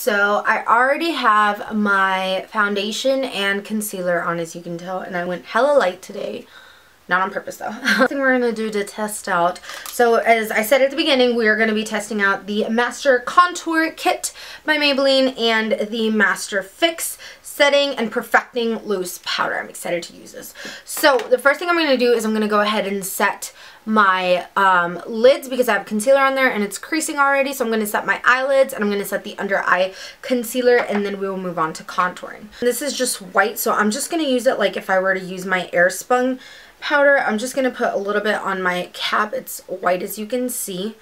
so I already have my foundation and concealer on, as you can tell, and I went hella light today. Not on purpose though. One thing we're going to do to test out. So as I said at the beginning, we are going to be testing out the Master Contour Kit by Maybelline and the Master Fix Setting and Perfecting Loose Powder. I'm excited to use this. So the first thing I'm going to do is I'm going to go ahead and set my lids, because I have concealer on there and it's creasing already. So I'm going to set my eyelids and I'm going to set the under eye concealer, and then we will move on to contouring. This is just white, so I'm just going to use it like if I were to use my Airspun powder. I'm just going to put a little bit on my cap. It's white, as you can see.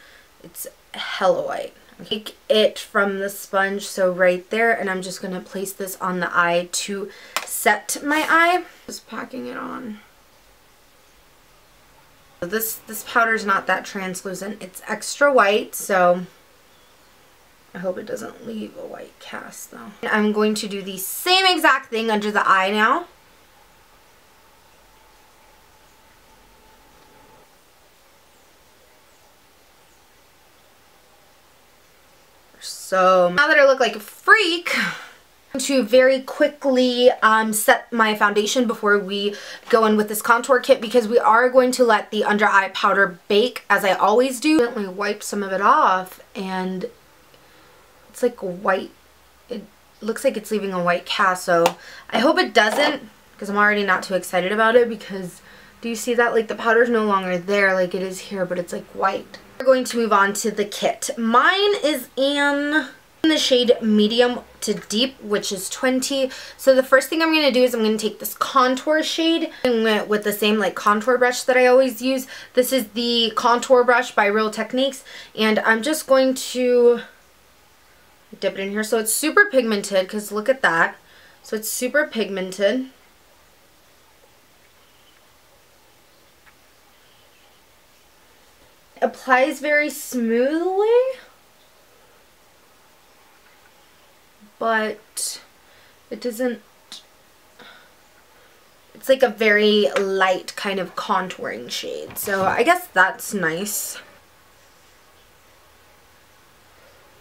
It's hella white. Take it from the sponge, so right there, and I'm just going to place this on the eye to set my eye. Just packing it on. This powder is not that translucent. It's extra white, so I hope it doesn't leave a white cast though. I'm going to do the same exact thing under the eye now. So now that I look like a freak, I'm going to very quickly set my foundation before we go in with this contour kit, because we are going to let the under eye powder bake, as I always do. I gently wipe some of it off, and it's like white. It looks like it's leaving a white cast, so I hope it doesn't, because I'm already not too excited about it. Because do you see that? Like the powder's no longer there like it is here, but it's like white. We're going to move on to the kit. Mine is in the shade medium to deep, which is 20. So the first thing I'm going to do is I'm going to take this contour shade with the same like contour brush that I always use. This is the contour brush by Real Techniques, and I'm just going to dip it in here. So it's super pigmented, because look at that. So it's super pigmented. Applies very smoothly, but it doesn't, it's like a very light kind of contouring shade, so I guess that's nice.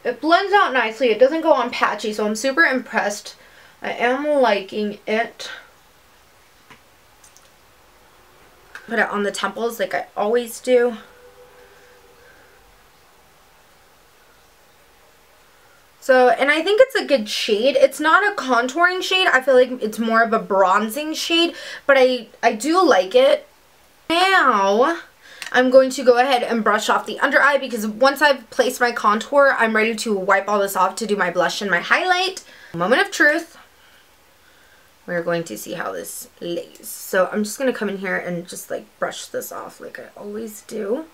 It blends out nicely. It doesn't go on patchy, so I'm super impressed. I am liking it. Put it on the temples like I always do. So, and I think it's a good shade. It's not a contouring shade. I feel like it's more of a bronzing shade, but I do like it. Now, I'm going to go ahead and brush off the under eye, because once I've placed my contour, I'm ready to wipe all this off to do my blush and my highlight. Moment of truth. We're going to see how this lays. So I'm just going to come in here and just like brush this off like I always do.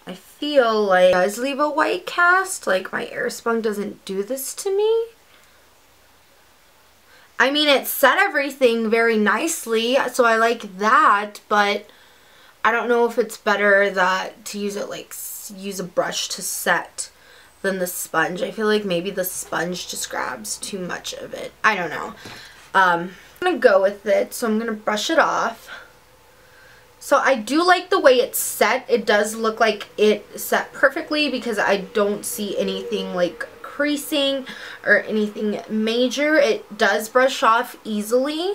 I feel like it does leave a white cast. Like my Airspun doesn't do this to me. I mean, it set everything very nicely, so I like that, but I don't know if it's better that to use it like use a brush to set than the sponge. I feel like maybe the sponge just grabs too much of it. I don't know. I'm gonna go with it, so I'm gonna brush it off. So I do like the way it's set. It does look like it set perfectly, because I don't see anything like creasing or anything major. It does brush off easily.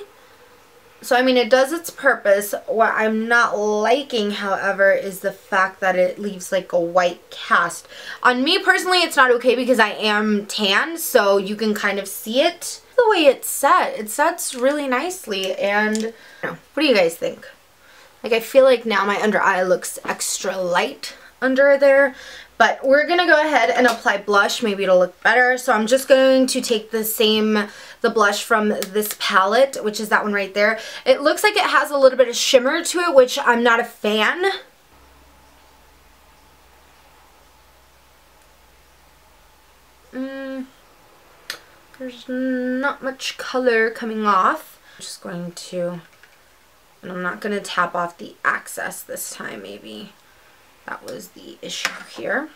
So I mean, it does its purpose. What I'm not liking, however, is the fact that it leaves like a white cast. On me personally, it's not okay because I am tan, so you can kind of see it. The way it's set, it sets really nicely. And what do you guys think? Like, I feel like now my under eye looks extra light under there. But we're going to go ahead and apply blush. Maybe it'll look better. So I'm just going to take the blush from this palette, which is that one right there. It looks like it has a little bit of shimmer to it, which I'm not a fan. There's not much color coming off. I'm just going to... And I'm not going to tap off the excess this time, maybe. That was the issue here.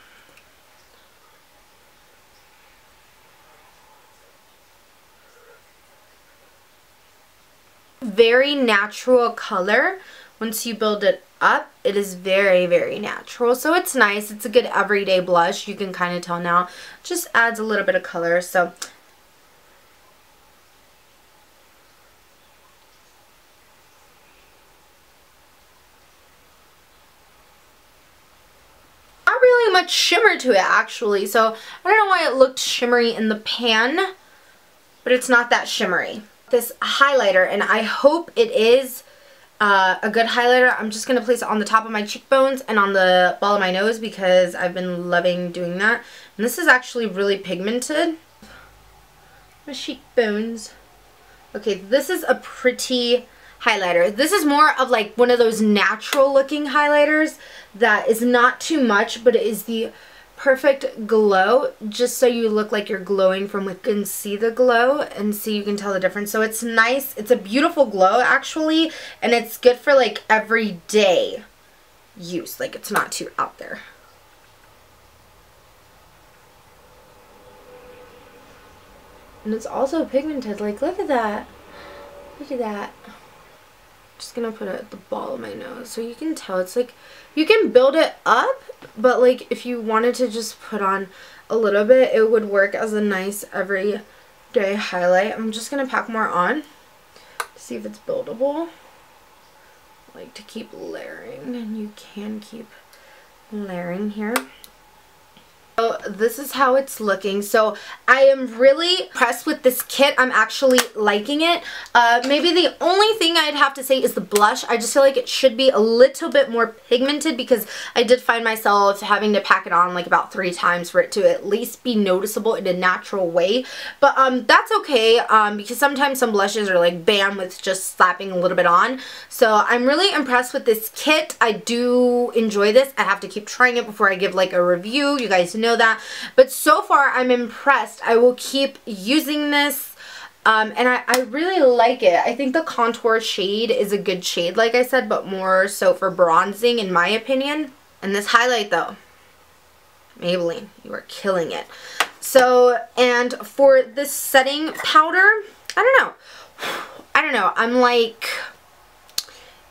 very natural color. Once you build it up, it is very, very natural. So it's nice. It's a good everyday blush. You can kind of tell now. Just adds a little bit of color. So not really much shimmer to it actually. So I don't know why it looked shimmery in the pan, but it's not that shimmery. This highlighter, and I hope it is a good highlighter. I'm just going to place it on the top of my cheekbones and on the ball of my nose because I've been loving doing that. And this is actually really pigmented. My cheekbones. Okay, this is a pretty highlighter. This is more of like one of those natural looking highlighters that is not too much, but it is the perfect glow, just so you look like you're glowing from within and see the glow and see, you can tell the difference. So it's nice. It's a beautiful glow actually, and it's good for like everyday use. Like it's not too out there. And it's also pigmented. Like look at that. Look at that. Just gonna put it at the ball of my nose so you can tell. It's like you can build it up, but like if you wanted to just put on a little bit, it would work as a nice everyday highlight. I'm just gonna pack more on to see if it's buildable. I like to keep layering, and you can keep layering here. So this is how it's looking. So I am really impressed with this kit. I'm actually liking it. Maybe the only thing I'd have to say is the blush. I just feel like it should be a little bit more pigmented because I did find myself having to pack it on like about 3 times for it to at least be noticeable in a natural way. But that's okay because sometimes some blushes are like bam with just slapping a little bit on. So I'm really impressed with this kit. I do enjoy this. I have to keep trying it before I give like a review. You guys know that, but so far I'm impressed. I will keep using this and I really like it. I think the contour shade is a good shade, like I said, but more so for bronzing in my opinion. And this highlight though, Maybelline, you are killing it. So, and for this setting powder, I don't know, I'm like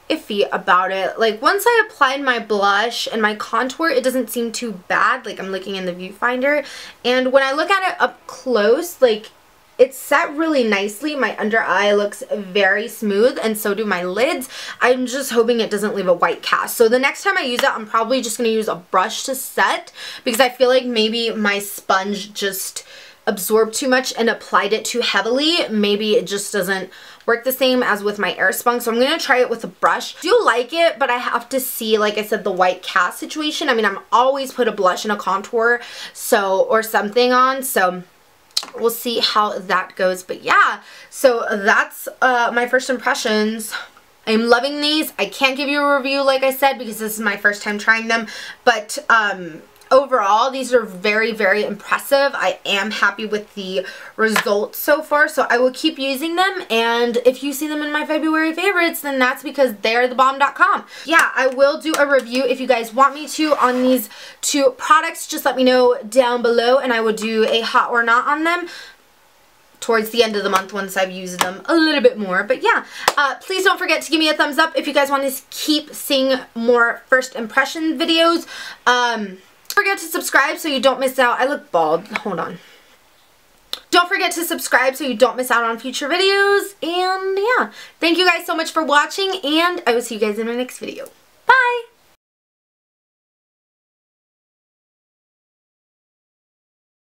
iffy about it. Like once I applied my blush and my contour, it doesn't seem too bad. Like I'm looking in the viewfinder, and when I look at it up close, like it's set really nicely. My under eye looks very smooth, and so do my lids. I'm just hoping it doesn't leave a white cast. So the next time I use it, I'm probably just going to use a brush to set because I feel like maybe my sponge just absorbed too much and applied it too heavily. Maybe it just doesn't work the same as with my Airspun. So I'm going to try it with a brush. I do like it, but I have to see, like I said, the white cast situation. I mean, I'm always put a blush and a contour or something on. So we'll see how that goes. But yeah, so that's my first impressions. I'm loving these. I can't give you a review, like I said, because this is my first time trying them. But overall, these are very, very impressive. I am happy with the results so far, so I will keep using them. And if you see them in my February favorites, then that's because they're thebomb.com. Yeah, I will do a review if you guys want me to on these 2 products. Just let me know down below, and I will do a hot or not on them towards the end of the month once I've used them a little bit more. But yeah, please don't forget to give me a thumbs up if you guys want to keep seeing more first impression videos. Don't forget to subscribe so you don't miss out. I look bald. Hold on. Don't forget to subscribe so you don't miss out on future videos. And yeah, thank you guys so much for watching, and I will see you guys in my next video.